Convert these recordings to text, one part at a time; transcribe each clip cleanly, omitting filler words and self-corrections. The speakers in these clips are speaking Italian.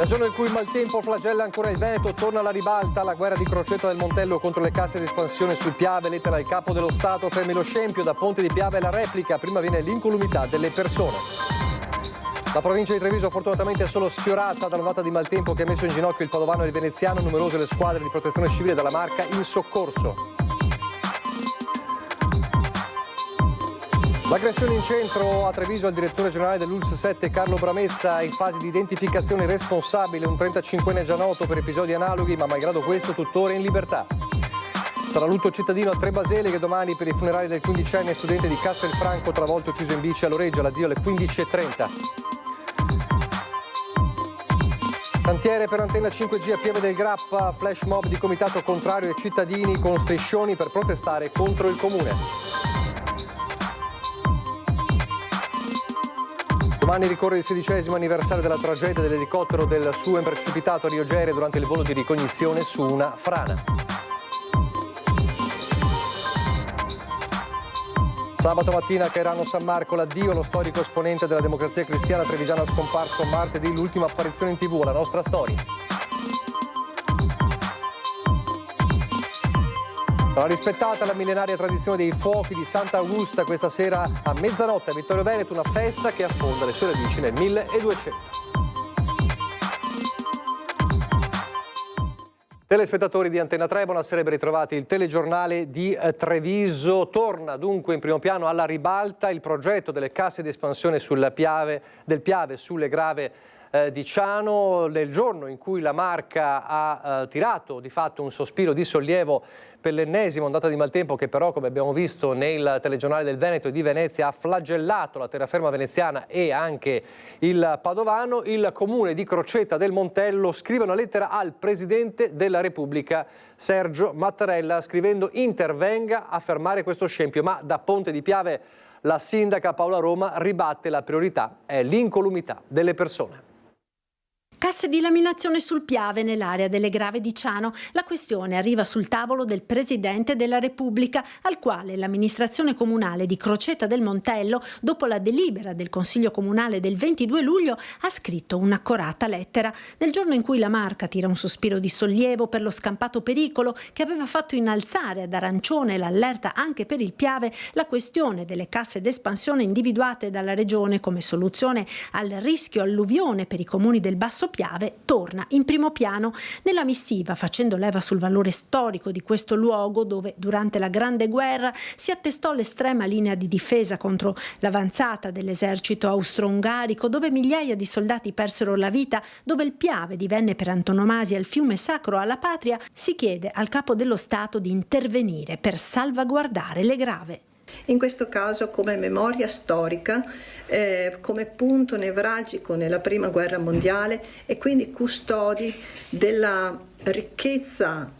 giorno in cui il maltempo flagella ancora il Veneto, torna alla ribalta la guerra di Crocetta del Montello contro le casse di espansione sul Piave, lettera al capo dello Stato, fermi lo scempio, da Ponte di Piave la replica, prima viene l'incolumità delle persone. La provincia di Treviso fortunatamente è solo sfiorata dall'ondata di maltempo che ha messo in ginocchio il padovano e il veneziano, numerose le squadre di protezione civile dalla Marca in soccorso. L'aggressione in centro a Treviso al direttore generale dell'ULSS 7 Carlo Bramezza, in fase di identificazione responsabile, un 35enne già noto per episodi analoghi, ma malgrado questo tuttora in libertà. Sarà lutto cittadino a Trebasele che domani per i funerali del 15enne studente di Castelfranco travolto e ucciso in bici a Loreggio, l'addio alle 15:30. Cantiere per Antenna 5G a Pieve del Grappa, flash mob di comitato contrario e cittadini con striscioni per protestare contro il comune. Domani ricorre il 16° anniversario della tragedia dell'elicottero del SUEM precipitato a Rio Gere durante il volo di ricognizione su una frana. Sabato mattina a Cairano San Marco l'addio allo storico esponente della Democrazia Cristiana trevigiana scomparso martedì, l'ultima apparizione in TV, la nostra storia. Sarà rispettata la millenaria tradizione dei fuochi di Santa Augusta questa sera a mezzanotte a Vittorio Veneto, una festa che affonda le sue radici nel 1200. Telespettatori di Antenna 3, buonasera e ben ritrovati. Il telegiornale di Treviso torna dunque in primo piano alla ribalta il progetto delle casse di espansione del Piave sulle Grave di Ciano, nel giorno in cui la Marca ha tirato di fatto un sospiro di sollievo per l'ennesima ondata di maltempo che però, come abbiamo visto nel telegiornale del Veneto e di Venezia, ha flagellato la terraferma veneziana e anche il padovano. Il comune di Crocetta del Montello scrive una lettera al Presidente della Repubblica Sergio Mattarella scrivendo: intervenga a fermare questo scempio, ma da Ponte di Piave la sindaca Paola Roma ribatte la priorità è l'incolumità delle persone. Casse di laminazione sul Piave nell'area delle Grave di Ciano. La questione arriva sul tavolo del Presidente della Repubblica, al quale l'amministrazione comunale di Crocetta del Montello, dopo la delibera del Consiglio Comunale del 22 luglio, ha scritto un'accorata lettera. Nel giorno in cui la Marca tira un sospiro di sollievo per lo scampato pericolo che aveva fatto innalzare ad arancione l'allerta anche per il Piave, la questione delle casse d'espansione individuate dalla Regione come soluzione al rischio alluvione per i comuni del Basso Piave torna in primo piano. Nella missiva, facendo leva sul valore storico di questo luogo dove durante la Grande Guerra si attestò l'estrema linea di difesa contro l'avanzata dell'esercito austro-ungarico, dove migliaia di soldati persero la vita, dove il Piave divenne per antonomasia il fiume sacro alla patria, si chiede al Capo dello Stato di intervenire per salvaguardare le Grave. In questo caso come memoria storica, come punto nevralgico nella Prima Guerra Mondiale e quindi custodi della ricchezza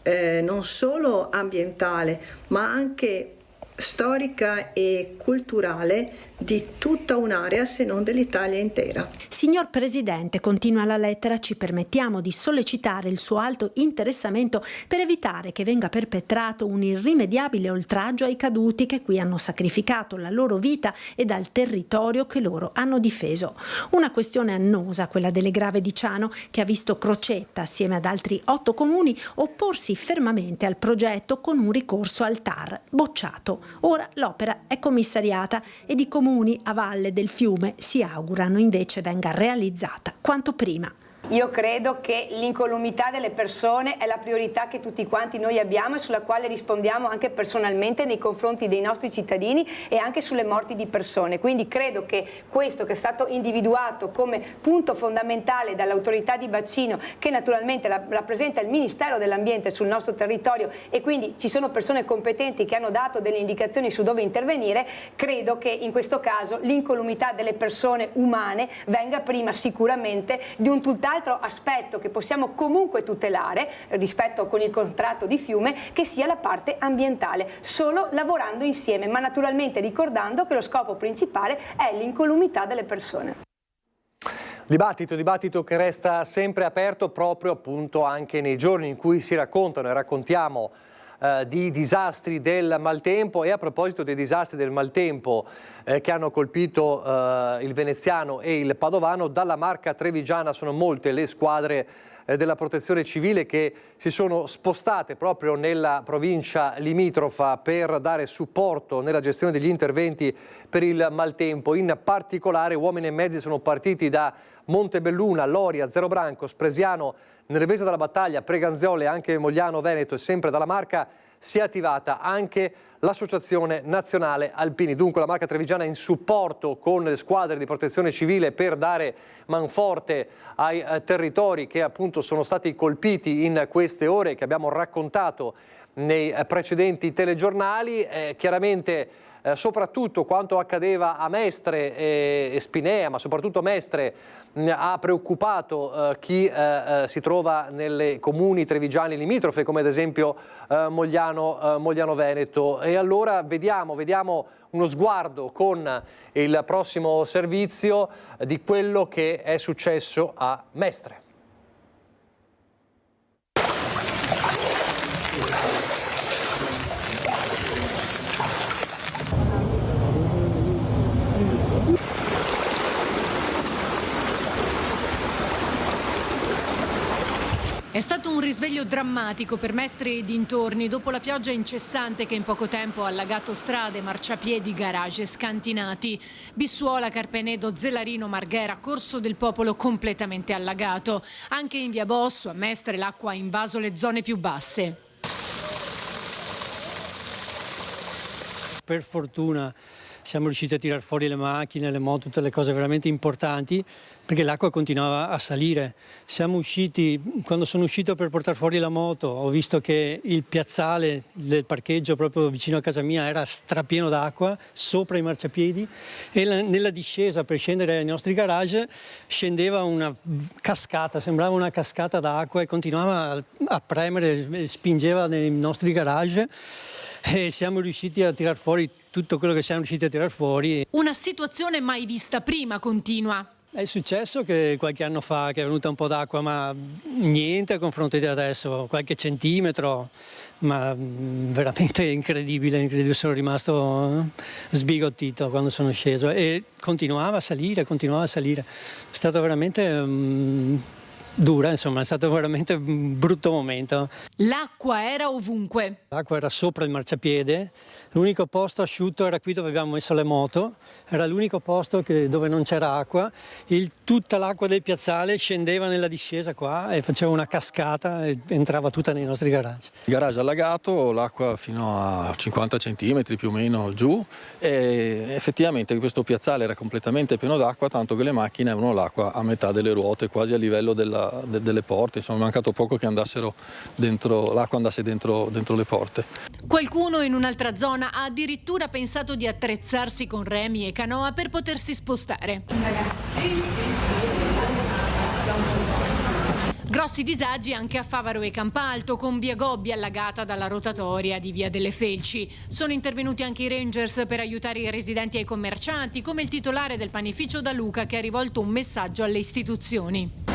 non solo ambientale ma anche storica e culturale di tutta un'area, se non dell'Italia intera. Signor Presidente, continua la lettera, ci permettiamo di sollecitare il suo alto interessamento per evitare che venga perpetrato un irrimediabile oltraggio ai caduti che qui hanno sacrificato la loro vita e dal territorio che loro hanno difeso. Una questione annosa, quella delle Grave di Ciano, che ha visto Crocetta, assieme ad altri 8 comuni, opporsi fermamente al progetto con un ricorso al TAR, bocciato. Ora l'opera è commissariata ed i comuni a valle del fiume si augurano invece venga realizzata quanto prima. Io credo che l'incolumità delle persone è la priorità che tutti quanti noi abbiamo e sulla quale rispondiamo anche personalmente nei confronti dei nostri cittadini e anche sulle morti di persone. Quindi credo che questo che è stato individuato come punto fondamentale dall'autorità di bacino, che naturalmente rappresenta il Ministero dell'Ambiente sul nostro territorio e quindi ci sono persone competenti che hanno dato delle indicazioni su dove intervenire, credo che in questo caso l'incolumità delle persone umane venga prima sicuramente di un tutt'altro aspetto che possiamo comunque tutelare rispetto con il contratto di fiume, che sia la parte ambientale, solo lavorando insieme, ma naturalmente ricordando che lo scopo principale è l'incolumità delle persone. Dibattito che resta sempre aperto proprio appunto anche nei giorni in cui si raccontano e raccontiamo di disastri del maltempo. E a proposito dei disastri del maltempo che hanno colpito il veneziano e il padovano, dalla Marca trevigiana sono molte le squadre della protezione civile che si sono spostate proprio nella provincia limitrofa per dare supporto nella gestione degli interventi per il maltempo. In particolare uomini e mezzi sono partiti da Montebelluna, Loria, Zerobranco, Spresiano, Nervesa della Battaglia, Preganziole, anche Mogliano Veneto, e sempre dalla Marca si è attivata anche l'Associazione Nazionale Alpini. Dunque la Marca trevigiana in supporto con le squadre di protezione civile per dare manforte ai territori che appunto sono stati colpiti in queste ore che abbiamo raccontato nei precedenti telegiornali. Chiaramente soprattutto quanto accadeva a Mestre e Spinea, ma soprattutto a Mestre, ha preoccupato chi si trova nelle comuni trevigiani limitrofe, come ad esempio Mogliano Veneto. E allora vediamo uno sguardo con il prossimo servizio di quello che è successo a Mestre. È stato un risveglio drammatico per Mestre e dintorni dopo la pioggia incessante che in poco tempo ha allagato strade, marciapiedi, garage scantinati. Bissuola, Carpenedo, Zelarino, Marghera, Corso del Popolo completamente allagato. Anche in via Bosso, a Mestre, l'acqua ha invaso le zone più basse. Per fortuna siamo riusciti a tirar fuori le macchine, le moto, tutte le cose veramente importanti, perché l'acqua continuava a salire. Siamo usciti, quando sono uscito per portare fuori la moto, ho visto che il piazzale del parcheggio proprio vicino a casa mia era strapieno d'acqua, sopra i marciapiedi, e nella discesa per scendere ai nostri garage scendeva una cascata, sembrava una cascata d'acqua e continuava a premere, spingeva nei nostri garage. E siamo riusciti a tirar fuori tutto quello che siamo riusciti a tirar fuori. Una situazione mai vista prima, continua. È successo che qualche anno fa che è venuta un po' d'acqua, ma niente a confronto di adesso, qualche centimetro, ma veramente incredibile. Sono rimasto sbigottito quando sono sceso e continuava a salire. È stato veramente dura, insomma, è stato veramente un brutto momento. L'acqua era ovunque. L'acqua era sopra il marciapiede, l'unico posto asciutto era qui dove abbiamo messo le moto, era l'unico posto dove non c'era acqua, tutta l'acqua del piazzale scendeva nella discesa qua e faceva una cascata e entrava tutta nei nostri garage. Il garage allagato, l'acqua fino a 50 centimetri più o meno giù, e effettivamente questo piazzale era completamente pieno d'acqua, tanto che le macchine avevano l'acqua a metà delle ruote, quasi a livello delle porte, insomma è mancato poco che l'acqua andasse dentro le porte. Qualcuno in un'altra zona ha addirittura pensato di attrezzarsi con remi e canoa per potersi spostare. Grossi disagi anche a Favaro e Campalto, con via Gobbi allagata dalla rotatoria di via delle Felci. Sono intervenuti anche i Rangers per aiutare i residenti e i commercianti, come il titolare del panificio da Luca che ha rivolto un messaggio alle istituzioni.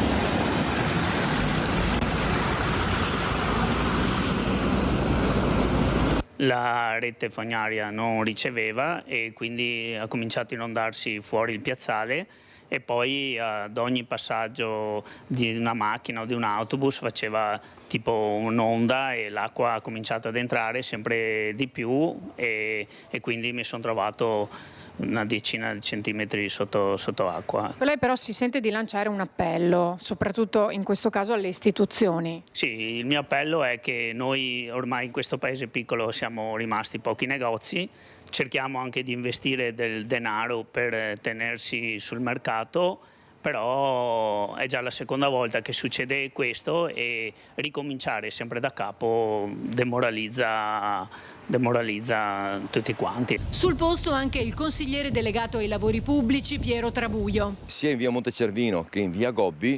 La rete fognaria non riceveva e quindi ha cominciato a inondarsi fuori il piazzale, e poi ad ogni passaggio di una macchina o di un autobus faceva tipo un'onda e l'acqua ha cominciato ad entrare sempre di più e quindi mi sono trovato una decina di centimetri sotto acqua. Lei però si sente di lanciare un appello, soprattutto in questo caso alle istituzioni. Sì, il mio appello è che noi ormai in questo paese piccolo siamo rimasti pochi negozi, cerchiamo anche di investire del denaro per tenersi sul mercato, però è già la seconda volta che succede questo e ricominciare sempre da capo demoralizza tutti quanti. Sul posto anche il consigliere delegato ai lavori pubblici Piero Trabuio. Sia in via Montecervino che in via Gobbi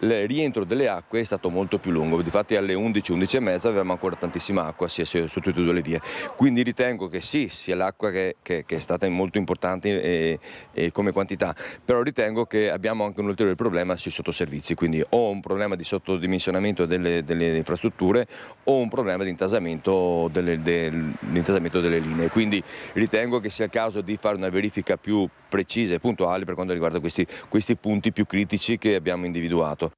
il rientro delle acque è stato molto più lungo, difatti alle 11:30 avevamo ancora tantissima acqua sia su tutte e due le vie, quindi ritengo che sì, sia l'acqua che è stata molto importante come quantità, però ritengo che abbiamo anche un ulteriore problema sui sottoservizi, quindi o un problema di sottodimensionamento delle infrastrutture o un problema di intasamento delle linee, quindi ritengo che sia il caso di fare una verifica più precisa e puntuale per quanto riguarda questi punti più critici che abbiamo individuato.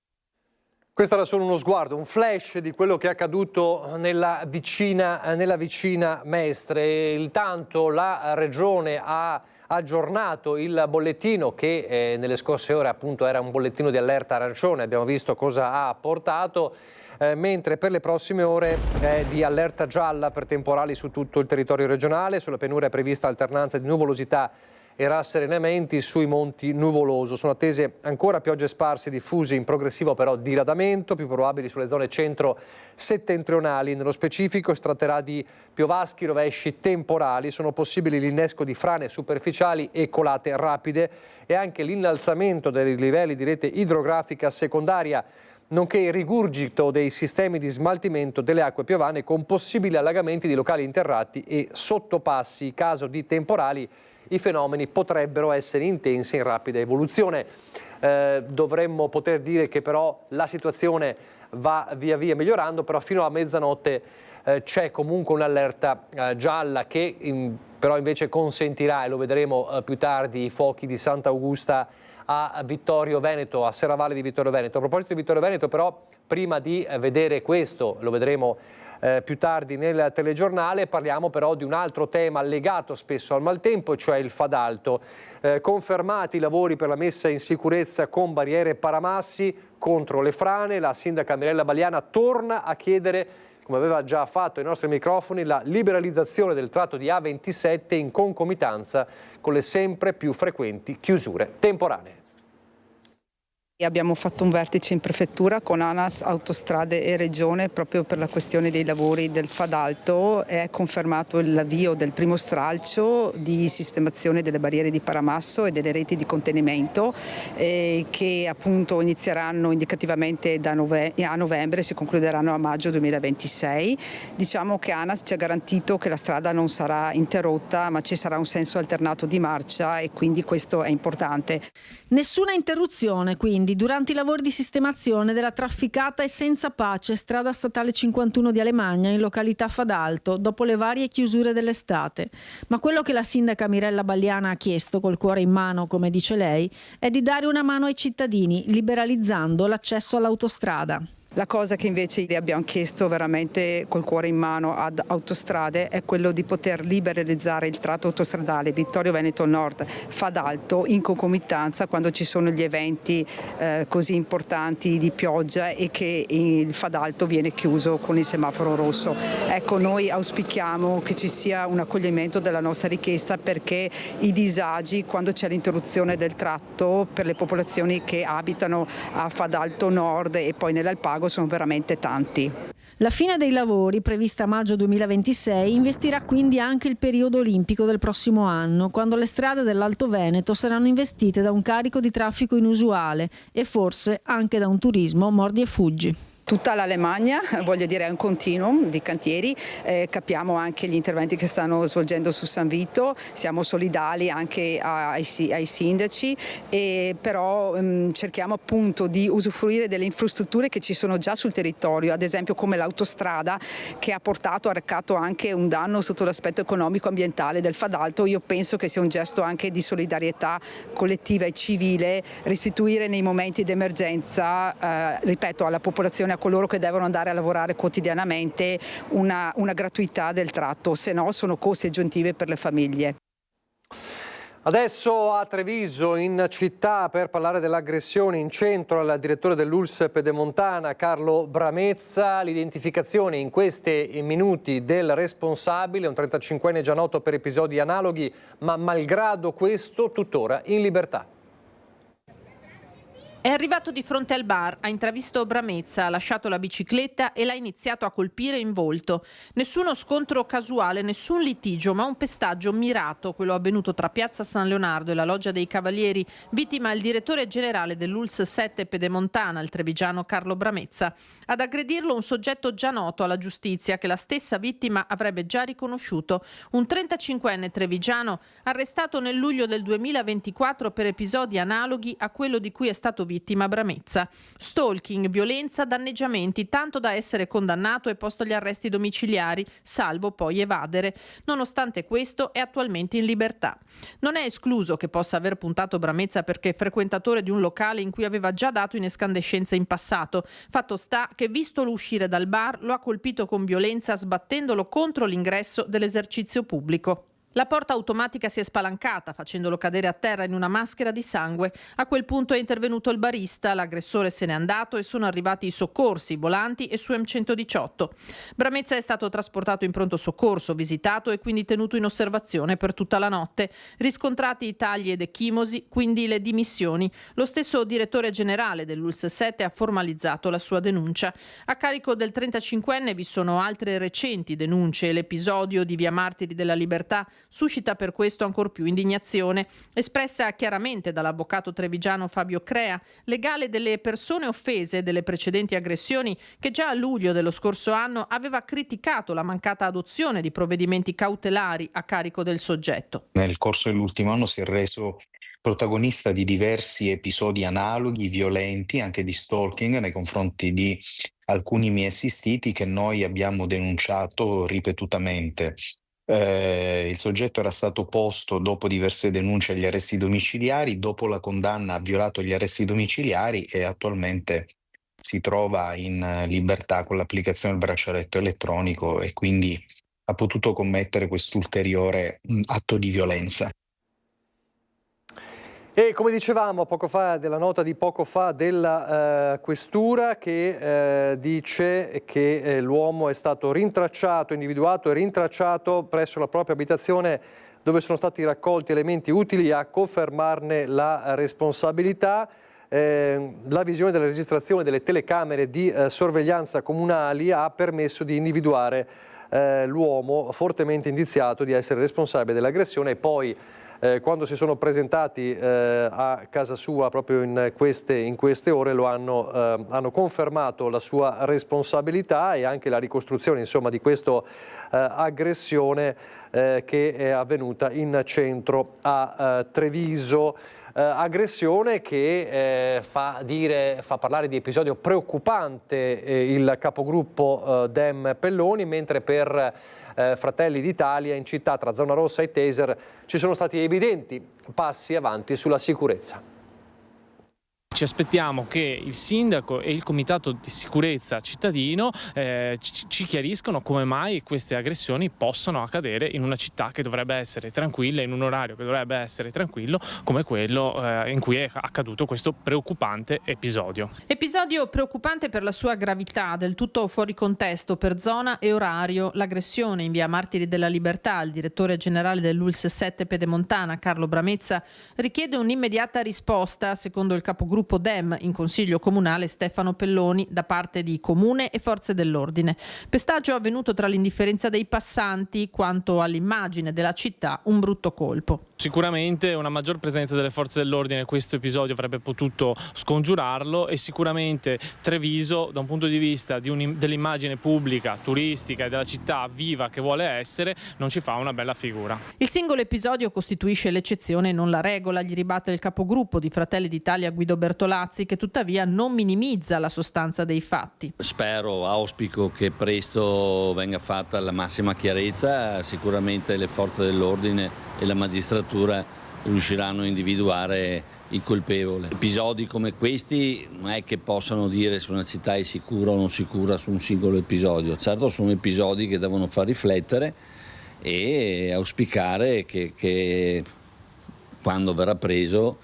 Questo era solo uno sguardo, un flash di quello che è accaduto nella vicina Mestre. Intanto la Regione ha aggiornato il bollettino che nelle scorse ore appunto era un bollettino di allerta arancione, abbiamo visto cosa ha portato, mentre per le prossime ore è di allerta gialla per temporali su tutto il territorio regionale. Sulla pianura è prevista alternanza di nuvolosità e rasserenamenti, sui monti nuvoloso. Sono attese ancora piogge sparse diffuse in progressivo però diradamento, più probabili sulle zone centro-settentrionali. Nello specifico si tratterà di piovaschi, rovesci temporali, sono possibili l'innesco di frane superficiali e colate rapide e anche l'innalzamento dei livelli di rete idrografica secondaria, nonché il rigurgito dei sistemi di smaltimento delle acque piovane con possibili allagamenti di locali interrati e sottopassi. In caso di temporali i fenomeni potrebbero essere intensi in rapida evoluzione. Dovremmo poter dire che però la situazione va via via migliorando, però fino a mezzanotte c'è comunque un'allerta gialla che però invece consentirà, e lo vedremo più tardi, i fuochi di Sant'Augusta a Vittorio Veneto, a Serravalle di Vittorio Veneto. A proposito di Vittorio Veneto però, prima di vedere questo, lo vedremo più tardi nel telegiornale, parliamo però di un altro tema legato spesso al maltempo, cioè il Fadalto. Confermati i lavori per la messa in sicurezza con barriere paramassi contro le frane, la sindaca Mirella Bagliana torna a chiedere, come aveva già fatto ai nostri microfoni, la liberalizzazione del tratto di A27 in concomitanza con le sempre più frequenti chiusure temporanee. Abbiamo fatto un vertice in prefettura con ANAS, Autostrade e Regione proprio per la questione dei lavori del Fadalto. È confermato l'avvio del primo stralcio di sistemazione delle barriere di paramasso e delle reti di contenimento che appunto inizieranno indicativamente a novembre e si concluderanno a maggio 2026. Diciamo che ANAS ci ha garantito che la strada non sarà interrotta, ma ci sarà un senso alternato di marcia e quindi questo è importante. Nessuna interruzione quindi durante i lavori di sistemazione della trafficata e senza pace strada statale 51 di Alemagna in località Fadalto dopo le varie chiusure dell'estate. Ma quello che la sindaca Mirella Bagliana ha chiesto col cuore in mano, come dice lei, è di dare una mano ai cittadini liberalizzando l'accesso all'autostrada. La cosa che invece le abbiamo chiesto veramente col cuore in mano ad Autostrade è quello di poter liberalizzare il tratto autostradale Vittorio Veneto Nord Fadalto in concomitanza quando ci sono gli eventi così importanti di pioggia e che il Fadalto viene chiuso con il semaforo rosso. Ecco, noi auspichiamo che ci sia un accoglimento della nostra richiesta perché i disagi quando c'è l'interruzione del tratto per le popolazioni che abitano a Fadalto Nord e poi nell'Alpago sono veramente tanti. La fine dei lavori, prevista a maggio 2026, investirà quindi anche il periodo olimpico del prossimo anno, quando le strade dell'Alto Veneto saranno investite da un carico di traffico inusuale e forse anche da un turismo mordi e fuggi. Tutta l'Alemagna, voglio dire, è un continuum di cantieri, capiamo anche gli interventi che stanno svolgendo su San Vito, siamo solidali anche ai sindaci, però cerchiamo appunto di usufruire delle infrastrutture che ci sono già sul territorio, ad esempio come l'autostrada che ha arrecato anche un danno sotto l'aspetto economico ambientale del Fadalto. Io penso che sia un gesto anche di solidarietà collettiva e civile restituire nei momenti di emergenza, ripeto, alla popolazione, coloro che devono andare a lavorare quotidianamente una gratuità del tratto, se no sono costi aggiuntivi per le famiglie. Adesso a Treviso, in città, per parlare dell'aggressione in centro al direttore dell'ULSS Pedemontana, Carlo Bramezza. L'identificazione in questi minuti del responsabile, un 35enne già noto per episodi analoghi, ma malgrado questo tuttora in libertà. È arrivato di fronte al bar, ha intravisto Bramezza, ha lasciato la bicicletta e l'ha iniziato a colpire in volto. Nessuno scontro casuale, nessun litigio, ma un pestaggio mirato, quello avvenuto tra Piazza San Leonardo e la Loggia dei Cavalieri, vittima il direttore generale dell'ULSS 7 Pedemontana, il trevigiano Carlo Bramezza. Ad aggredirlo un soggetto già noto alla giustizia che la stessa vittima avrebbe già riconosciuto, un 35enne trevigiano arrestato nel luglio del 2024 per episodi analoghi a quello di cui è stato vittima Bramezza. Stalking, violenza, danneggiamenti, tanto da essere condannato e posto agli arresti domiciliari, salvo poi evadere. Nonostante questo è attualmente in libertà. Non è escluso che possa aver puntato Bramezza perché è frequentatore di un locale in cui aveva già dato in escandescenza in passato. Fatto sta che, vistolo uscire dal bar, lo ha colpito con violenza sbattendolo contro l'ingresso dell'esercizio pubblico. La porta automatica si è spalancata, facendolo cadere a terra in una maschera di sangue. A quel punto è intervenuto il barista, l'aggressore se n'è andato e sono arrivati i soccorsi, volanti e su M118. Bramezza è stato trasportato in pronto soccorso, visitato e quindi tenuto in osservazione per tutta la notte. Riscontrati i tagli ed ecchimosi, quindi le dimissioni. Lo stesso direttore generale dell'ULSS 7 ha formalizzato la sua denuncia. A carico del 35enne vi sono altre recenti denunce e l'episodio di Via Martiri della Libertà suscita per questo ancor più indignazione, espressa chiaramente dall'avvocato trevigiano Fabio Crea, legale delle persone offese delle precedenti aggressioni, che già a luglio dello scorso anno aveva criticato la mancata adozione di provvedimenti cautelari a carico del soggetto. Nel corso dell'ultimo anno si è reso protagonista di diversi episodi analoghi, violenti, anche di stalking nei confronti di alcuni miei assistiti che noi abbiamo denunciato ripetutamente. Il soggetto era stato posto dopo diverse denunce agli arresti domiciliari, dopo la condanna ha violato gli arresti domiciliari e attualmente si trova in libertà con l'applicazione del braccialetto elettronico e quindi ha potuto commettere quest'ulteriore atto di violenza. E come dicevamo poco fa, della nota di poco fa della questura che dice che l'uomo è stato rintracciato, individuato e rintracciato presso la propria abitazione dove sono stati raccolti elementi utili a confermarne la responsabilità. La visione della registrazione delle telecamere di sorveglianza comunali ha permesso di individuare l'uomo fortemente indiziato di essere responsabile dell'aggressione e poi quando si sono presentati a casa sua proprio in queste ore hanno confermato la sua responsabilità e anche la ricostruzione insomma di questa aggressione che è avvenuta in centro a Treviso. Aggressione che fa parlare di episodio preoccupante il capogruppo Dem Pelloni, mentre per Fratelli d'Italia in città tra zona rossa e taser ci sono stati evidenti passi avanti sulla sicurezza. Ci aspettiamo che il sindaco e il comitato di sicurezza cittadino ci chiariscano come mai queste aggressioni possono accadere in una città che dovrebbe essere tranquilla, in un orario che dovrebbe essere tranquillo come quello in cui è accaduto questo preoccupante episodio. Episodio preoccupante per la sua gravità, del tutto fuori contesto per zona e orario. L'aggressione in via Martiri della Libertà al direttore generale dell'ULSS 7 Pedemontana, Carlo Bramezza, richiede un'immediata risposta, secondo il capogruppo Dem in Consiglio Comunale Stefano Pelloni, da parte di Comune e Forze dell'Ordine. Pestaggio avvenuto tra l'indifferenza dei passanti quanto all'immagine della città, un brutto colpo. Sicuramente una maggior presenza delle forze dell'ordine questo episodio avrebbe potuto scongiurarlo e sicuramente Treviso da un punto di vista dell'immagine pubblica, turistica e della città viva che vuole essere non ci fa una bella figura. Il singolo episodio costituisce l'eccezione e non la regola, gli ribatte il capogruppo di Fratelli d'Italia Guido Bertolazzi, che tuttavia non minimizza la sostanza dei fatti. Auspico che presto venga fatta la massima chiarezza, sicuramente le forze dell'ordine e la magistratura riusciranno a individuare il colpevole. Episodi come questi non è che possano dire se una città è sicura o non sicura su un singolo episodio, certo sono episodi che devono far riflettere e auspicare che quando verrà preso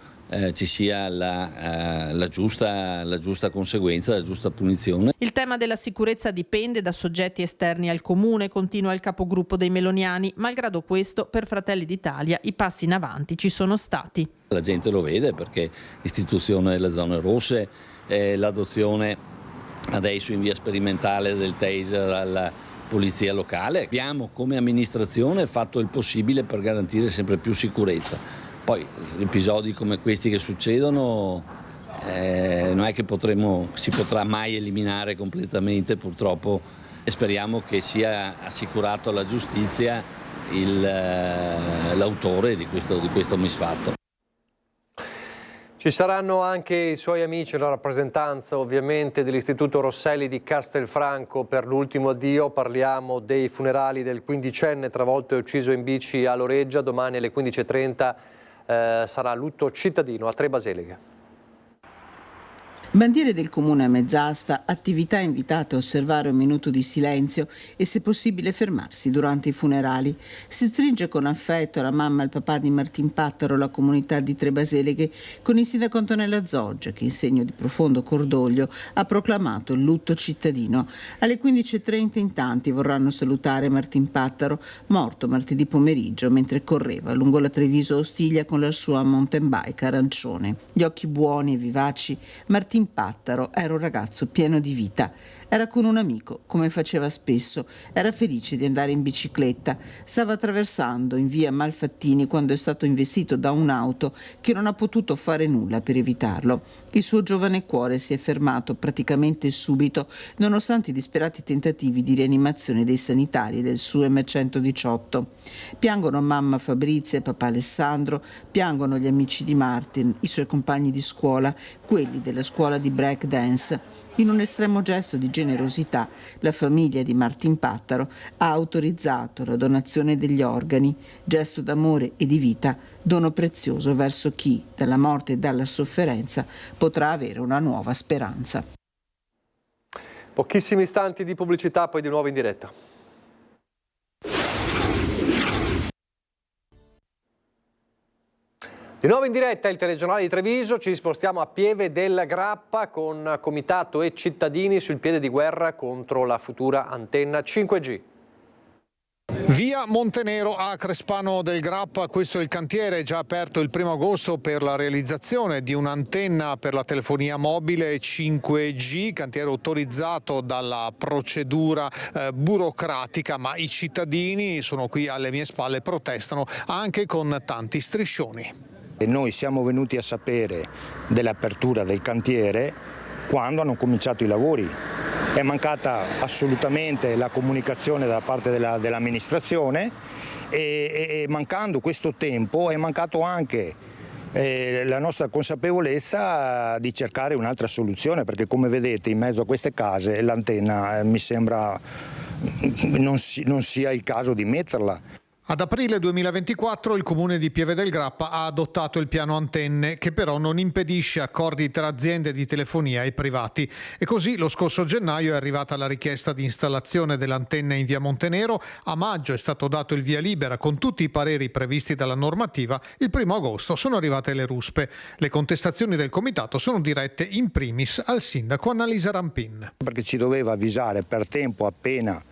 ci sia la giusta conseguenza, la giusta punizione. Il tema della sicurezza dipende da soggetti esterni al comune, continua il capogruppo dei meloniani. Malgrado questo, per Fratelli d'Italia i passi in avanti ci sono stati. La gente lo vede perché l'istituzione delle zone rosse, l'adozione adesso in via sperimentale del taser alla polizia locale. Abbiamo come amministrazione fatto il possibile per garantire sempre più sicurezza. Poi episodi come questi che succedono non è che si potrà mai eliminare completamente, purtroppo, e speriamo che sia assicurato alla giustizia l'autore di questo misfatto. Ci saranno anche i suoi amici, la rappresentanza ovviamente dell'Istituto Rosselli di Castelfranco per l'ultimo addio. Parliamo dei funerali del quindicenne travolto e ucciso in bici a Loreggia. Domani alle 15:30 sarà lutto cittadino a Tre Baseleghe. Bandiere del comune a mezz'asta, attività invitate a osservare un minuto di silenzio e se possibile fermarsi durante i funerali. Si stringe con affetto la mamma e il papà di Martin Pattaro, la comunità di Tre Baseleghe, con il sindaco Antonella Zoggia che in segno di profondo cordoglio ha proclamato il lutto cittadino. Alle 15:30 in tanti vorranno salutare Martin Pattaro, morto martedì pomeriggio mentre correva lungo la Treviso Ostiglia con la sua mountain bike arancione. Gli occhi buoni e vivaci, Martin Pattaro era un ragazzo pieno di vita. Era con un amico, come faceva spesso, era felice di andare in bicicletta. Stava attraversando in via Malfattini quando è stato investito da un'auto che non ha potuto fare nulla per evitarlo. Il suo giovane cuore si è fermato praticamente subito, nonostante i disperati tentativi di rianimazione dei sanitari del SUEM 118. Piangono mamma Fabrizia e papà Alessandro, piangono gli amici di Martin, i suoi compagni di scuola, quelli della scuola di break dance. In un estremo gesto di generosità, la famiglia di Martin Pattaro ha autorizzato la donazione degli organi, gesto d'amore e di vita, dono prezioso verso chi, dalla morte e dalla sofferenza, potrà avere una nuova speranza. Pochissimi istanti di pubblicità, poi di nuovo in diretta. Di nuovo in diretta il telegiornale di Treviso, ci spostiamo a Pieve del Grappa con comitato e cittadini sul piede di guerra contro la futura antenna 5G. Via Montenero a Crespano del Grappa, questo è il cantiere già aperto il 1° agosto per la realizzazione di un'antenna per la telefonia mobile 5G, cantiere autorizzato dalla procedura burocratica, ma i cittadini sono qui alle mie spalle, protestano anche con tanti striscioni. E noi siamo venuti a sapere dell'apertura del cantiere quando hanno cominciato i lavori. È mancata assolutamente la comunicazione da parte dell'amministrazione e mancando questo tempo è mancato anche la nostra consapevolezza di cercare un'altra soluzione, perché come vedete in mezzo a queste case l'antenna mi sembra non sia il caso di metterla. Ad aprile 2024 il comune di Pieve del Grappa ha adottato il piano antenne, che però non impedisce accordi tra aziende di telefonia e privati. E così lo scorso gennaio è arrivata la richiesta di installazione dell'antenna in via Montenero, a maggio è stato dato il via libera con tutti i pareri previsti dalla normativa, il 1° agosto sono arrivate le ruspe. Le contestazioni del comitato sono dirette in primis al sindaco Annalisa Rampin. Perché ci doveva avvisare per tempo appena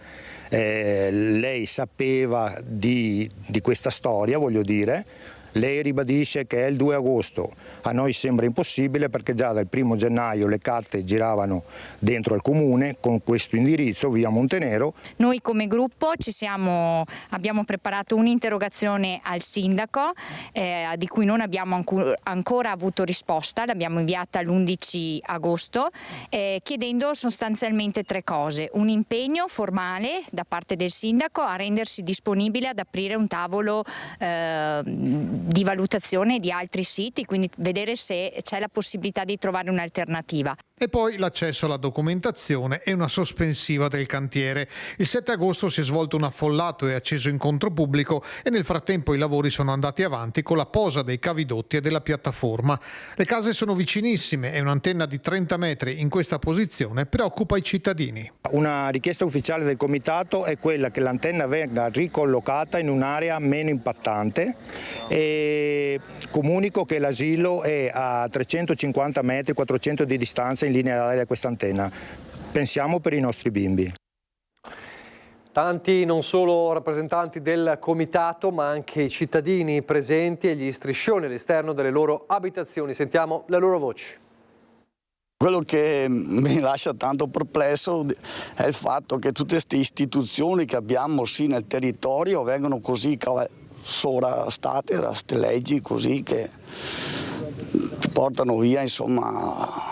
lei sapeva di questa storia, voglio dire. Lei ribadisce che è il 2 agosto, a noi sembra impossibile perché già dal 1° gennaio le carte giravano dentro al comune con questo indirizzo, via Montenero. Noi come gruppo abbiamo preparato un'interrogazione al sindaco di cui non abbiamo ancora avuto risposta, l'abbiamo inviata l'11 agosto chiedendo sostanzialmente 3 cose: un impegno formale da parte del sindaco a rendersi disponibile ad aprire un tavolo di valutazione di altri siti, quindi vedere se c'è la possibilità di trovare un'alternativa. E poi l'accesso alla documentazione e una sospensiva del cantiere. Il 7 agosto si è svolto un affollato e acceso incontro pubblico e nel frattempo i lavori sono andati avanti con la posa dei cavidotti e della piattaforma. Le case sono vicinissime e un'antenna di 30 metri in questa posizione preoccupa i cittadini. Una richiesta ufficiale del comitato è quella che l'antenna venga ricollocata in un'area meno impattante e comunico che l'asilo è a 350 metri, 400 di distanza in linea aerea questa antenna. Pensiamo per i nostri bimbi. Tanti non solo rappresentanti del comitato ma anche i cittadini presenti e gli striscioni all'esterno delle loro abitazioni. Sentiamo le loro voci. Quello che mi lascia tanto perplesso è il fatto che tutte queste istituzioni che abbiamo sì nel territorio vengono così sovrastate da queste leggi così che ci portano via insomma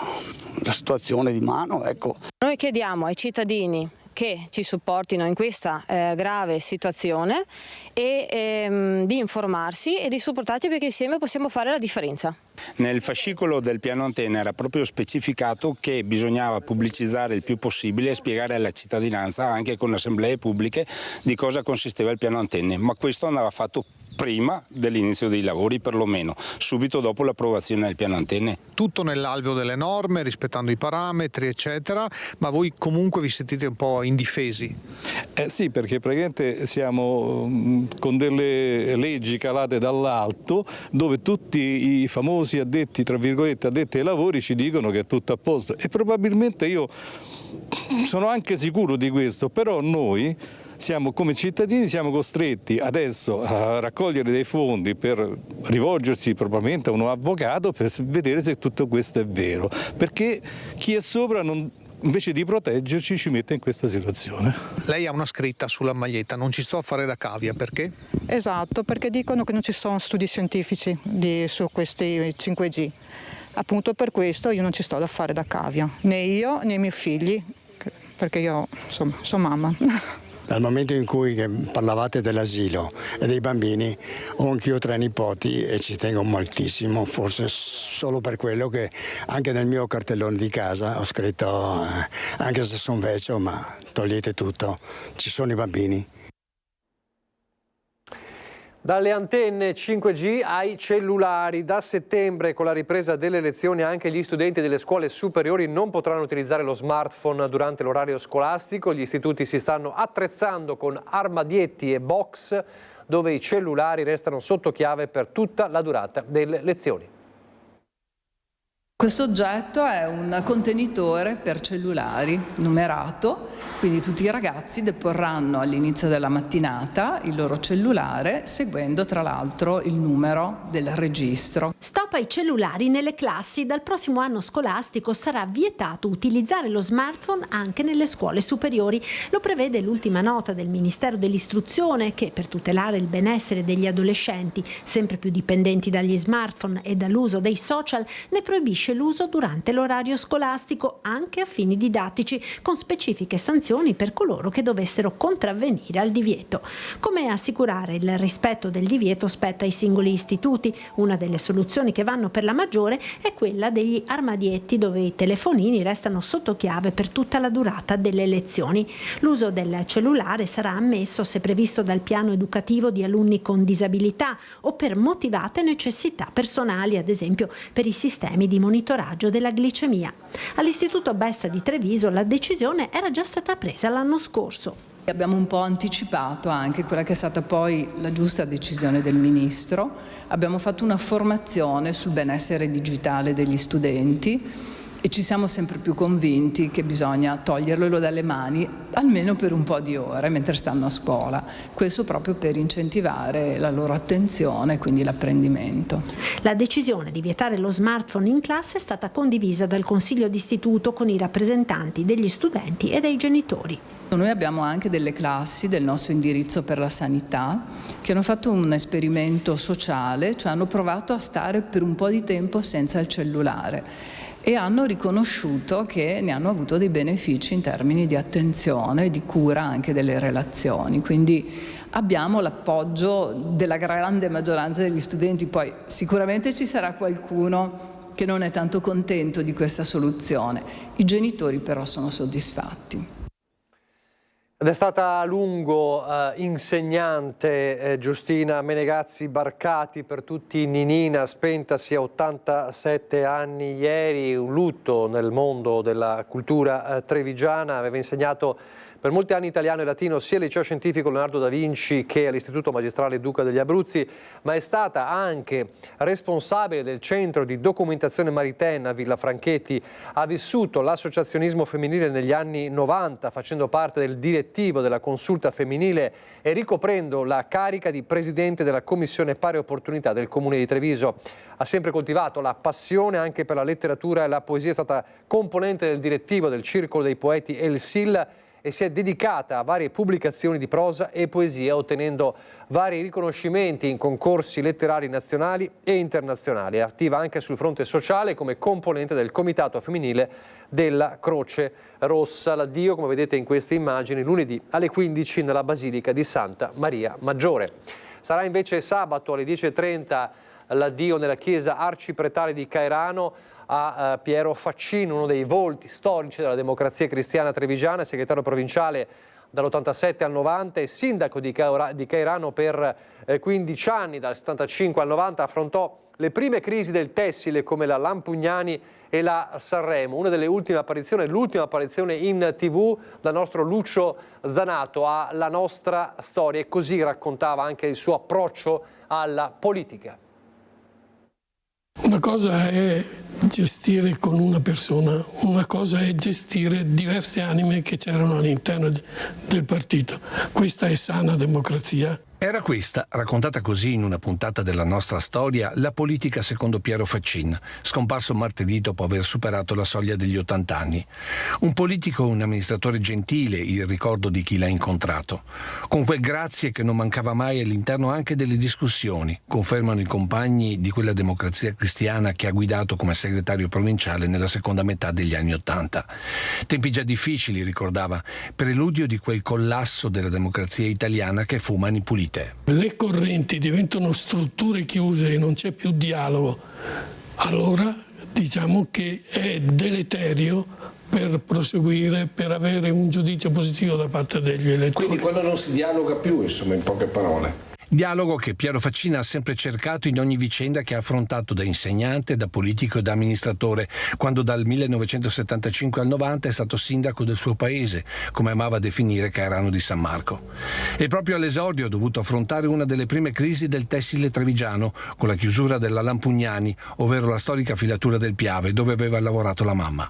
la situazione di mano, ecco. Noi chiediamo ai cittadini che ci supportino in questa grave situazione e di informarsi e di supportarci perché insieme possiamo fare la differenza. Nel fascicolo del piano antenna era proprio specificato che bisognava pubblicizzare il più possibile e spiegare alla cittadinanza anche con assemblee pubbliche di cosa consisteva il piano antenne, ma questo andava fatto prima dell'inizio dei lavori, perlomeno subito dopo l'approvazione del piano antenne. Tutto nell'alveo delle norme, rispettando i parametri eccetera, ma voi comunque vi sentite un po' indifesi? Sì, perché praticamente siamo con delle leggi calate dall'alto dove tutti i famosi addetti, tra virgolette, addetti ai lavori ci dicono che è tutto a posto e probabilmente io sono anche sicuro di questo, però noi come cittadini siamo costretti adesso a raccogliere dei fondi per rivolgersi probabilmente a un avvocato per vedere se tutto questo è vero, perché chi è sopra invece di proteggerci ci mette in questa situazione. Lei ha una scritta sulla maglietta, non ci sto a fare da cavia, perché? Esatto, perché dicono che non ci sono studi scientifici su questi 5G. Appunto per questo io non ci sto da fare da cavia, né io né i miei figli, perché io insomma sono mamma. Dal momento in cui parlavate dell'asilo e dei bambini, ho anch'io 3 nipoti e ci tengo moltissimo, forse solo per quello che anche nel mio cartellone di casa ho scritto, anche se sono vecchio, ma togliete tutto, ci sono i bambini. Dalle antenne 5G ai cellulari. Da settembre, con la ripresa delle lezioni, anche gli studenti delle scuole superiori non potranno utilizzare lo smartphone durante l'orario scolastico. Gli istituti si stanno attrezzando con armadietti e box dove i cellulari restano sotto chiave per tutta la durata delle lezioni. Questo oggetto è un contenitore per cellulari numerato, quindi tutti i ragazzi deporranno all'inizio della mattinata il loro cellulare seguendo tra l'altro il numero del registro. Stop ai cellulari nelle classi. Dal prossimo anno scolastico sarà vietato utilizzare lo smartphone anche nelle scuole superiori. Lo prevede l'ultima nota del Ministero dell'Istruzione che, per tutelare il benessere degli adolescenti sempre più dipendenti dagli smartphone e dall'uso dei social, ne proibisce l'uso durante l'orario scolastico anche a fini didattici, con specifiche sanzioni per coloro che dovessero contravvenire al divieto. Come assicurare il rispetto del divieto spetta ai singoli istituti. Una delle soluzioni che vanno per la maggiore è quella degli armadietti dove i telefonini restano sotto chiave per tutta la durata delle lezioni. L'uso del cellulare sarà ammesso se previsto dal piano educativo di alunni con disabilità o per motivate necessità personali, ad esempio per i sistemi di monitoraggio della glicemia. All'Istituto Besta di Treviso la decisione era già stata presa l'anno scorso. Abbiamo un po' anticipato anche quella che è stata poi la giusta decisione del Ministro. Abbiamo fatto una formazione sul benessere digitale degli studenti e ci siamo sempre più convinti che bisogna toglierlo dalle mani almeno per un po' di ore mentre stanno a scuola, questo proprio per incentivare la loro attenzione e quindi l'apprendimento. La decisione di vietare lo smartphone in classe è stata condivisa dal Consiglio d'istituto con i rappresentanti degli studenti e dei genitori. Noi abbiamo anche delle classi del nostro indirizzo per la sanità che hanno fatto un esperimento sociale, cioè hanno provato a stare per un po' di tempo senza il cellulare e hanno riconosciuto che ne hanno avuto dei benefici in termini di attenzione e di cura anche delle relazioni. Quindi abbiamo l'appoggio della grande maggioranza degli studenti, poi sicuramente ci sarà qualcuno che non è tanto contento di questa soluzione. I genitori però sono soddisfatti. Ed è stata a lungo insegnante Giustina Menegazzi Barcati, per tutti Ninina, spentasi a 87 anni ieri, un lutto nel mondo della cultura trevigiana. Aveva insegnato per molti anni italiano e latino sia al Liceo Scientifico Leonardo da Vinci che all'Istituto Magistrale Duca degli Abruzzi, ma è stata anche responsabile del Centro di Documentazione Maritaina a Villa Franchetti. Ha vissuto l'associazionismo femminile negli anni 90, facendo parte del direttivo della Consulta Femminile e ricoprendo la carica di presidente della Commissione Pari Opportunità del Comune di Treviso. Ha sempre coltivato la passione anche per la letteratura e la poesia, è stata componente del direttivo del Circolo dei Poeti El Sil e si è dedicata a varie pubblicazioni di prosa e poesia, ottenendo vari riconoscimenti in concorsi letterari nazionali e internazionali. È attiva anche sul fronte sociale come componente del Comitato Femminile della Croce Rossa. L'addio, come vedete in queste immagini, lunedì alle 15 nella Basilica di Santa Maria Maggiore. Sarà invece sabato alle 10:30 l'addio nella chiesa arcipretale di Cairano a Piero Faccin, uno dei volti storici della democrazia cristiana trevigiana, segretario provinciale dall'87 al 90 e sindaco di Cairano per 15 anni, dal 75 al 90, affrontò le prime crisi del tessile come la Lampugnani e la Sanremo. Una delle ultime apparizioni, l'ultima apparizione in TV dal nostro Lucio Zanato a La Nostra Storia, e così raccontava anche il suo approccio alla politica. Una cosa è gestire con una persona, una cosa è gestire diverse anime che c'erano all'interno del partito. Questa è sana democrazia. Era questa, raccontata così in una puntata della Nostra Storia, la politica secondo Piero Faccin, scomparso martedì dopo aver superato la soglia degli 80 anni. Un politico e un amministratore gentile, il ricordo di chi l'ha incontrato. Con quel grazie che non mancava mai all'interno anche delle discussioni, confermano i compagni di quella democrazia cristiana che ha guidato come segretario provinciale nella seconda metà degli anni 80. Tempi già difficili, ricordava, preludio di quel collasso della democrazia italiana che fu Mani Pulite. Le correnti diventano strutture chiuse e non c'è più dialogo, allora diciamo che è deleterio per proseguire, per avere un giudizio positivo da parte degli elettori. Quindi quando non si dialoga più, insomma, in poche parole. Dialogo che Piero Faccin ha sempre cercato in ogni vicenda che ha affrontato da insegnante, da politico e da amministratore, quando dal 1975 al 90 è stato sindaco del suo paese, come amava definire Cairano di San Marco. E proprio all'esordio ha dovuto affrontare una delle prime crisi del tessile trevigiano, con la chiusura della Lampugnani, ovvero la storica filatura del Piave, dove aveva lavorato la mamma.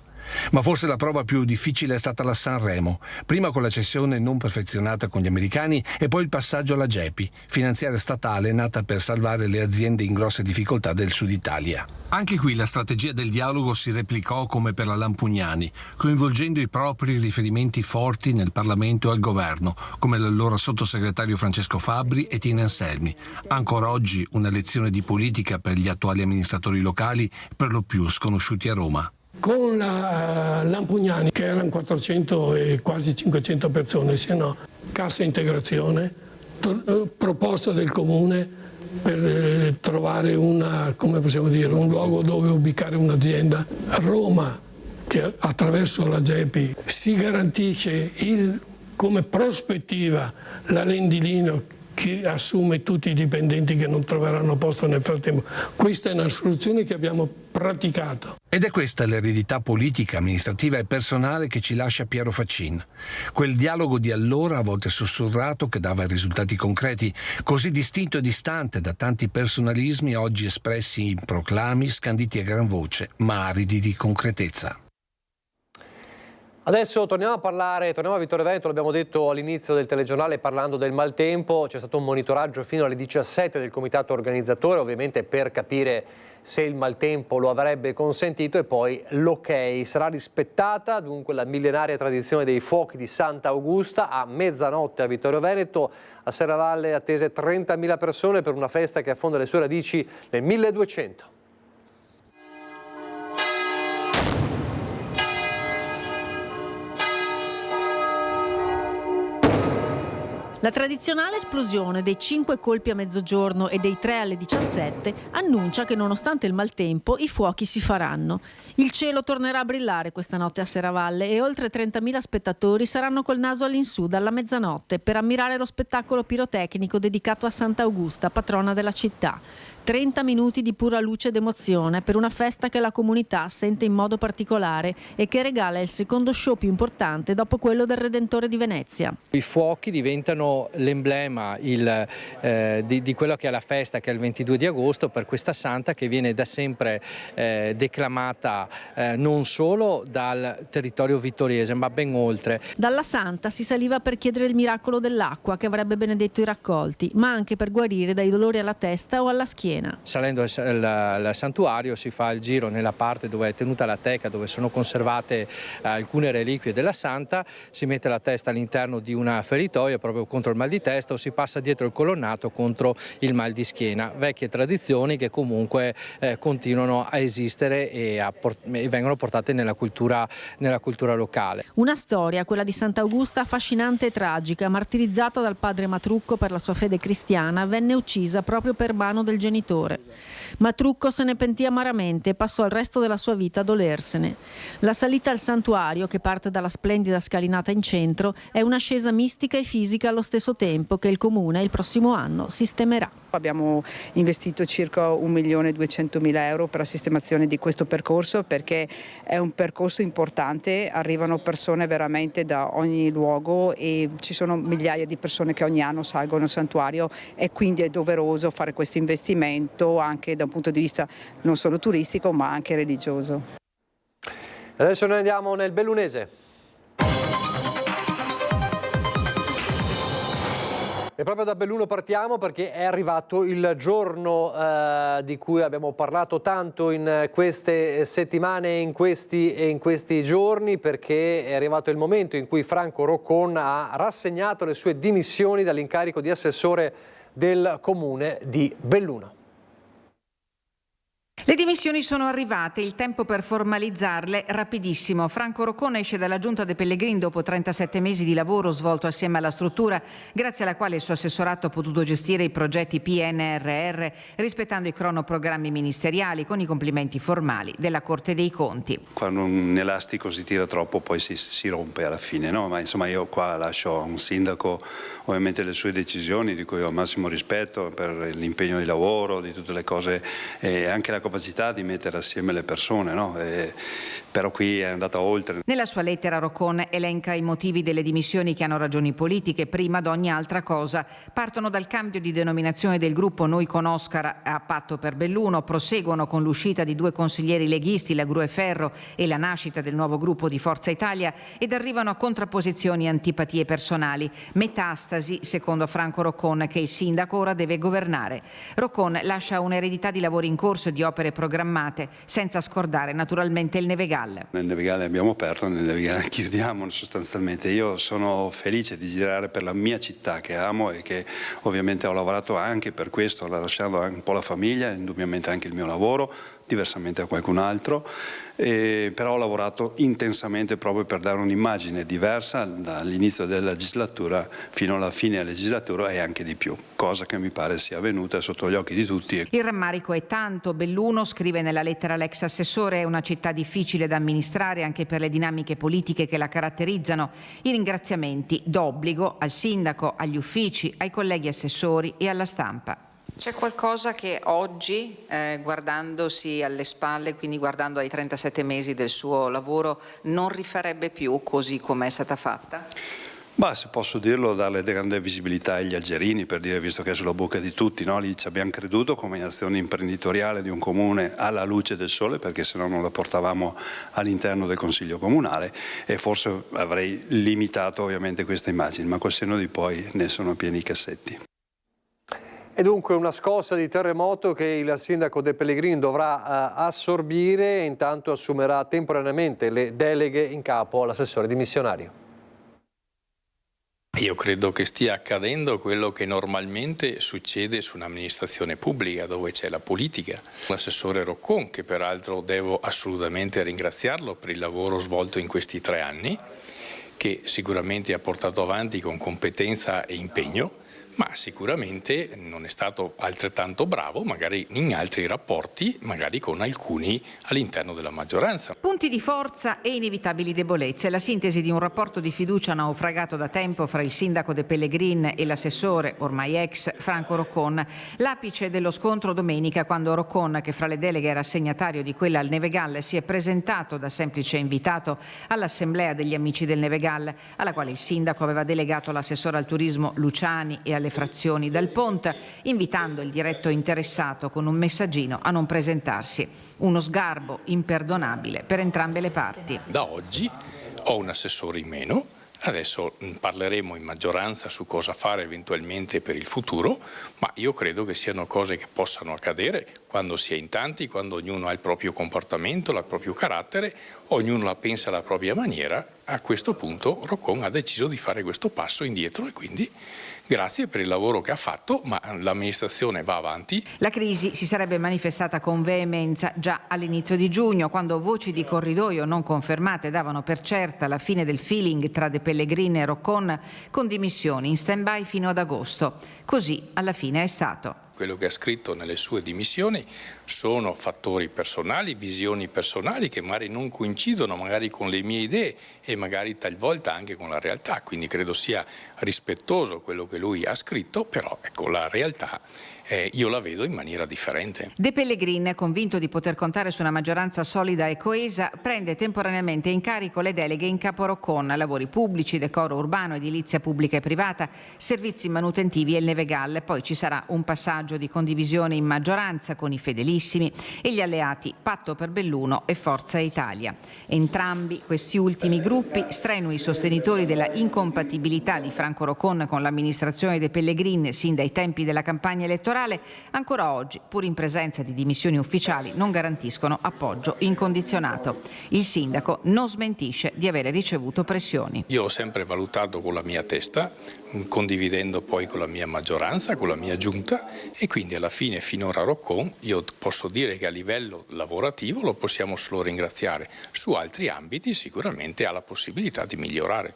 Ma forse la prova più difficile è stata la Sanremo, prima con la cessione non perfezionata con gli americani e poi il passaggio alla GEPI, finanziaria statale nata per salvare le aziende in grosse difficoltà del sud Italia. Anche qui la strategia del dialogo si replicò come per la Lampugnani, coinvolgendo i propri riferimenti forti nel Parlamento e al governo, come l'allora sottosegretario Francesco Fabbri e Tina Anselmi. Ancora oggi una lezione di politica per gli attuali amministratori locali, per lo più sconosciuti a Roma. Con la Lampugnani, che erano 400 e quasi 500 persone, se no, cassa integrazione, proposta del comune per trovare un luogo dove ubicare un'azienda. Roma, che attraverso la GEPI si garantisce come prospettiva la Lendilino, che assume tutti i dipendenti che non troveranno posto nel frattempo. Questa è una soluzione che abbiamo praticato. Ed è questa l'eredità politica, amministrativa e personale che ci lascia Piero Faccin. Quel dialogo di allora, a volte sussurrato, che dava risultati concreti, così distinto e distante da tanti personalismi oggi espressi in proclami scanditi a gran voce, ma aridi di concretezza. Adesso torniamo a Vittorio Veneto, l'abbiamo detto all'inizio del telegiornale parlando del maltempo. C'è stato un monitoraggio fino alle 17 del comitato organizzatore, ovviamente per capire se il maltempo lo avrebbe consentito, e poi l'ok. Sarà rispettata dunque la millenaria tradizione dei fuochi di Santa Augusta a mezzanotte a Vittorio Veneto. A Serravalle attese 30.000 persone per una festa che affonda le sue radici nel 1200. La tradizionale esplosione dei 5 colpi a mezzogiorno e dei 3 alle 17 annuncia che nonostante il maltempo i fuochi si faranno. Il cielo tornerà a brillare questa notte a Serravalle e oltre 30.000 spettatori saranno col naso all'insù dalla mezzanotte per ammirare lo spettacolo pirotecnico dedicato a Sant'Augusta, patrona della città. 30 minuti di pura luce ed emozione per una festa che la comunità sente in modo particolare e che regala il secondo show più importante dopo quello del Redentore di Venezia. I fuochi diventano l'emblema di quello che è la festa, che è il 22 di agosto, per questa santa che viene da sempre declamata non solo dal territorio vittoriese ma ben oltre. Dalla santa si saliva per chiedere il miracolo dell'acqua che avrebbe benedetto i raccolti, ma anche per guarire dai dolori alla testa o alla schiena. Salendo al santuario si fa il giro nella parte dove è tenuta la teca, dove sono conservate alcune reliquie della santa, si mette la testa all'interno di una feritoia proprio contro il mal di testa o si passa dietro il colonnato contro il mal di schiena. Vecchie tradizioni che comunque continuano a esistere e vengono portate nella cultura locale. Una storia, quella di Sant'Augusta, affascinante e tragica, martirizzata dal padre Matrucco per la sua fede cristiana, venne uccisa proprio per mano del genitore. Matrucco se ne pentì amaramente e passò il resto della sua vita a dolersene. La salita al santuario, che parte dalla splendida scalinata in centro, è un'ascesa mistica e fisica allo stesso tempo che il Comune il prossimo anno sistemerà. Abbiamo investito circa 1.200.000 euro per la sistemazione di questo percorso, perché è un percorso importante, arrivano persone veramente da ogni luogo e ci sono migliaia di persone che ogni anno salgono al santuario e quindi è doveroso fare questo investimento anche da un punto di vista non solo turistico ma anche religioso. Adesso noi andiamo nel Bellunese. E proprio da Belluno partiamo perché è arrivato il giorno di cui abbiamo parlato tanto in queste settimane e in questi giorni, perché è arrivato il momento in cui Franco Roccon ha rassegnato le sue dimissioni dall'incarico di assessore del comune di Belluno. Le dimissioni sono arrivate, il tempo per formalizzarle rapidissimo. Franco Roccon esce dalla Giunta De Pellegrin dopo 37 mesi di lavoro svolto assieme alla struttura, grazie alla quale il suo assessorato ha potuto gestire i progetti PNRR rispettando i cronoprogrammi ministeriali con i complimenti formali della Corte dei Conti. Quando un elastico si tira troppo poi si rompe alla fine, no? Ma insomma io qua lascio a un sindaco ovviamente le sue decisioni, di cui ho massimo rispetto per l'impegno di lavoro, di tutte le cose e anche la capacità di mettere assieme le persone, no? Però qui è andata oltre. Nella sua lettera Roccon elenca i motivi delle dimissioni che hanno ragioni politiche prima di ogni altra cosa. Partono dal cambio di denominazione del gruppo Noi con Oscar a Patto per Belluno, proseguono con l'uscita di 2 consiglieri leghisti, la Gru e Ferro, e la nascita del nuovo gruppo di Forza Italia, ed arrivano a contrapposizioni e antipatie personali. Metastasi, secondo Franco Roccon, che il sindaco ora deve governare. Roccon lascia un'eredità di lavori in corso e di opere programmate, senza scordare naturalmente il Nevegal. Nel Nevegale abbiamo aperto, nel Nevegale chiudiamo sostanzialmente. Io sono felice di girare per la mia città che amo e che ovviamente ho lavorato anche per questo, lasciando un po' la famiglia, indubbiamente anche il mio lavoro, diversamente da qualcun altro, però ho lavorato intensamente proprio per dare un'immagine diversa dall'inizio della legislatura fino alla fine della legislatura e anche di più, cosa che mi pare sia avvenuta sotto gli occhi di tutti. Il rammarico è tanto. Belluno, scrive nella lettera l'ex assessore, è una città difficile da amministrare anche per le dinamiche politiche che la caratterizzano. I ringraziamenti d'obbligo al sindaco, agli uffici, ai colleghi assessori e alla stampa. C'è qualcosa che oggi, guardandosi alle spalle, quindi guardando ai 37 mesi del suo lavoro, non rifarebbe più così come è stata fatta? Ma se posso dirlo, darle grande visibilità agli algerini, per dire, visto che è sulla bocca di tutti, no? Lì ci abbiamo creduto come azione imprenditoriale di un comune alla luce del sole, perché se no non la portavamo all'interno del Consiglio Comunale e forse avrei limitato ovviamente questa immagine, ma col senno di poi ne sono pieni i cassetti. E dunque una scossa di terremoto che il sindaco De Pellegrin dovrà assorbire e intanto assumerà temporaneamente le deleghe in capo all'assessore dimissionario. Io credo che stia accadendo quello che normalmente succede su un'amministrazione pubblica dove c'è la politica. L'assessore Roccon, che peraltro devo assolutamente ringraziarlo per il lavoro svolto in questi 3 anni, che sicuramente ha portato avanti con competenza e impegno, ma sicuramente non è stato altrettanto bravo magari in altri rapporti, magari con alcuni all'interno della maggioranza. Punti di forza e inevitabili debolezze, la sintesi di un rapporto di fiducia naufragato da tempo fra il sindaco De Pellegrin e l'assessore, ormai ex, Franco Roccon. L'apice dello scontro domenica, quando Roccon, che fra le deleghe era assegnatario di quella al Nevegal, si è presentato da semplice invitato all'assemblea degli amici del Nevegal, alla quale il sindaco aveva delegato l'assessore al turismo Luciani e alle frazioni dal Ponte, invitando il diretto interessato con un messaggino a non presentarsi. Uno sgarbo imperdonabile per entrambe le parti. Da oggi ho un assessore in meno, adesso parleremo in maggioranza su cosa fare eventualmente per il futuro, ma io credo che siano cose che possano accadere quando si è in tanti, quando ognuno ha il proprio comportamento, il proprio carattere, ognuno la pensa alla propria maniera. A questo punto Roccon ha deciso di fare questo passo indietro e quindi grazie per il lavoro che ha fatto, ma l'amministrazione va avanti. La crisi si sarebbe manifestata con veemenza già all'inizio di giugno, quando voci di corridoio non confermate davano per certa la fine del feeling tra De Pellegrin e Roccon, con dimissioni in stand-by fino ad agosto. Così alla fine è stato. Quello che ha scritto nelle sue dimissioni sono fattori personali, visioni personali che magari non coincidono magari con le mie idee e magari talvolta anche con la realtà, quindi credo sia rispettoso quello che lui ha scritto, però ecco, la realtà io la vedo in maniera differente. De Pellegrin, convinto di poter contare su una maggioranza solida e coesa, prende temporaneamente in carico le deleghe in capo a Roccon, lavori pubblici, decoro urbano, edilizia pubblica e privata, servizi manutentivi e il Nevegal. Poi ci sarà un passaggio di condivisione in maggioranza con i fedelissimi e gli alleati Patto per Belluno e Forza Italia. Entrambi questi ultimi gruppi, strenui sostenitori della incompatibilità di Franco Roccon con l'amministrazione De Pellegrin sin dai tempi della campagna elettorale, ancora oggi, pur in presenza di dimissioni ufficiali, non garantiscono appoggio incondizionato. Il sindaco non smentisce di avere ricevuto pressioni. Io ho sempre valutato con la mia testa, condividendo poi con la mia maggioranza, con la mia giunta, e quindi alla fine finora Roccon, io posso dire che a livello lavorativo lo possiamo solo ringraziare, su altri ambiti sicuramente ha la possibilità di migliorare.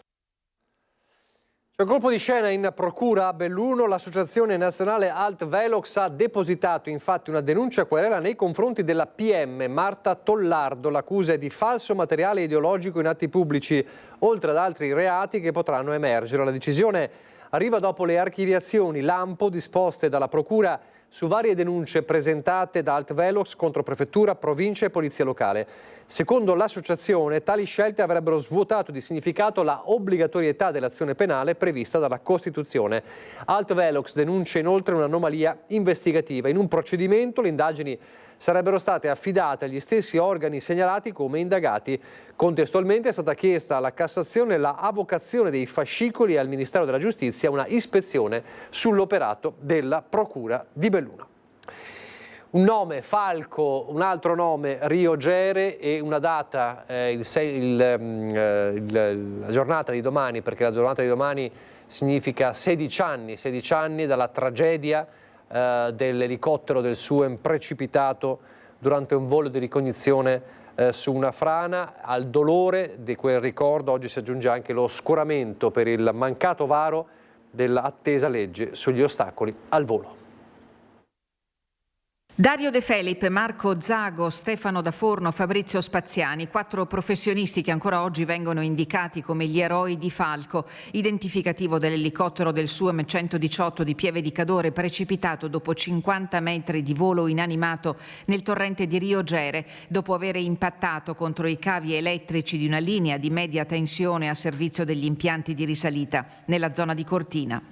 C'è un colpo di scena in procura a Belluno. L'associazione nazionale Alt Velox ha depositato infatti una denuncia querela nei confronti della PM Marta Tollardo. L'accusa è di falso materiale ideologico in atti pubblici, oltre ad altri reati che potranno emergere. La decisione arriva dopo le archiviazioni lampo disposte dalla procura su varie denunce presentate da Alt Velox contro prefettura, provincia e polizia locale. Secondo l'associazione, tali scelte avrebbero svuotato di significato la obbligatorietà dell'azione penale prevista dalla Costituzione. Alt Velox denuncia inoltre un'anomalia investigativa. In un procedimento le indagini sarebbero state affidate agli stessi organi segnalati come indagati. Contestualmente è stata chiesta alla Cassazione la avocazione dei fascicoli e al Ministero della Giustizia una ispezione sull'operato della Procura di Belluno. Un nome Falco, un altro nome Rio Gere e una data, la giornata di domani, perché la giornata di domani significa 16 anni dalla tragedia dell'elicottero del Suem precipitato durante un volo di ricognizione su una frana. Al dolore di quel ricordo oggi si aggiunge anche lo scoramento per il mancato varo dell'attesa legge sugli ostacoli al volo. Dario De Felip, Marco Zago, Stefano Da Forno, Fabrizio Spaziani, 4 professionisti che ancora oggi vengono indicati come gli eroi di Falco, identificativo dell'elicottero del Suem 118 di Pieve di Cadore precipitato dopo 50 metri di volo inanimato nel torrente di Rio Gere, dopo aver impattato contro i cavi elettrici di una linea di media tensione a servizio degli impianti di risalita nella zona di Cortina.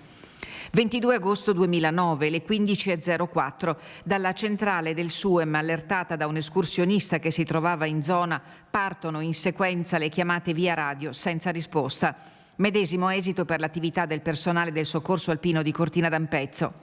22 agosto 2009, le 15.04, dalla centrale del Suem, allertata da un escursionista che si trovava in zona, partono in sequenza le chiamate via radio senza risposta. Medesimo esito per l'attività del personale del soccorso alpino di Cortina d'Ampezzo.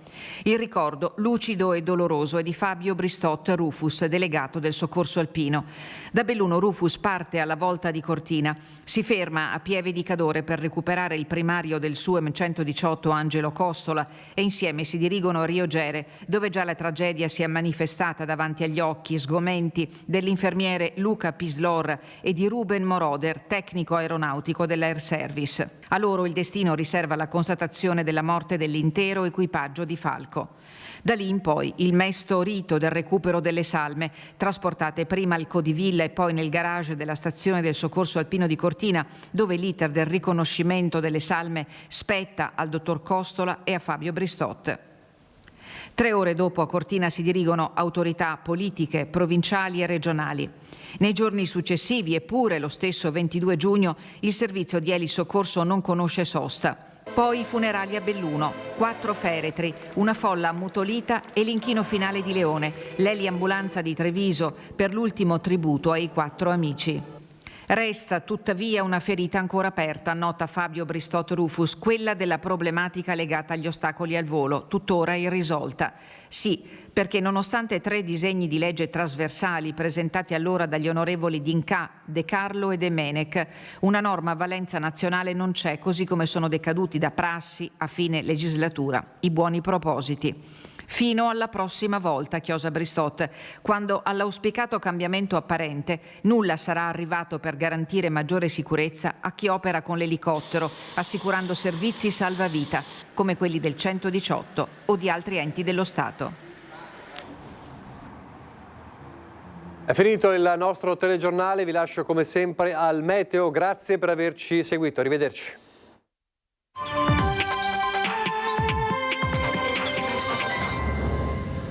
Il ricordo lucido e doloroso è di Fabio Bristot Rufus, delegato del soccorso alpino. Da Belluno Rufus parte alla volta di Cortina, si ferma a Pieve di Cadore per recuperare il primario del suo M118 Angelo Costola e insieme si dirigono a Rio Gere, dove già la tragedia si è manifestata davanti agli occhi sgomenti dell'infermiere Luca Pislor e di Ruben Moroder, tecnico aeronautico dell'Air Service. A loro il destino riserva la constatazione della morte dell'intero equipaggio di Falco. Da lì in poi il mesto rito del recupero delle salme, trasportate prima al Codivilla e poi nel garage della stazione del soccorso alpino di Cortina, dove l'iter del riconoscimento delle salme spetta al dottor Costola e a Fabio Bristot. 3 ore dopo a Cortina si dirigono autorità politiche, provinciali e regionali. Nei giorni successivi, eppure lo stesso 22 giugno, il servizio di elisoccorso non conosce sosta. Poi i funerali a Belluno, 4 feretri, una folla ammutolita e l'inchino finale di Leone, l'eliambulanza di Treviso per l'ultimo tributo ai 4 amici. Resta tuttavia una ferita ancora aperta, nota Fabio Bristot Rufus, quella della problematica legata agli ostacoli al volo, tuttora irrisolta. Sì, perché nonostante 3 disegni di legge trasversali presentati allora dagli onorevoli D'Incà, De Carlo e De Menec, una norma a valenza nazionale non c'è, così come sono decaduti da prassi a fine legislatura i buoni propositi. Fino alla prossima volta, chiosa Bristot, quando all'auspicato cambiamento apparente nulla sarà arrivato per garantire maggiore sicurezza a chi opera con l'elicottero, assicurando servizi salvavita, come quelli del 118 o di altri enti dello Stato. È finito il nostro telegiornale, vi lascio come sempre al meteo, grazie per averci seguito, arrivederci.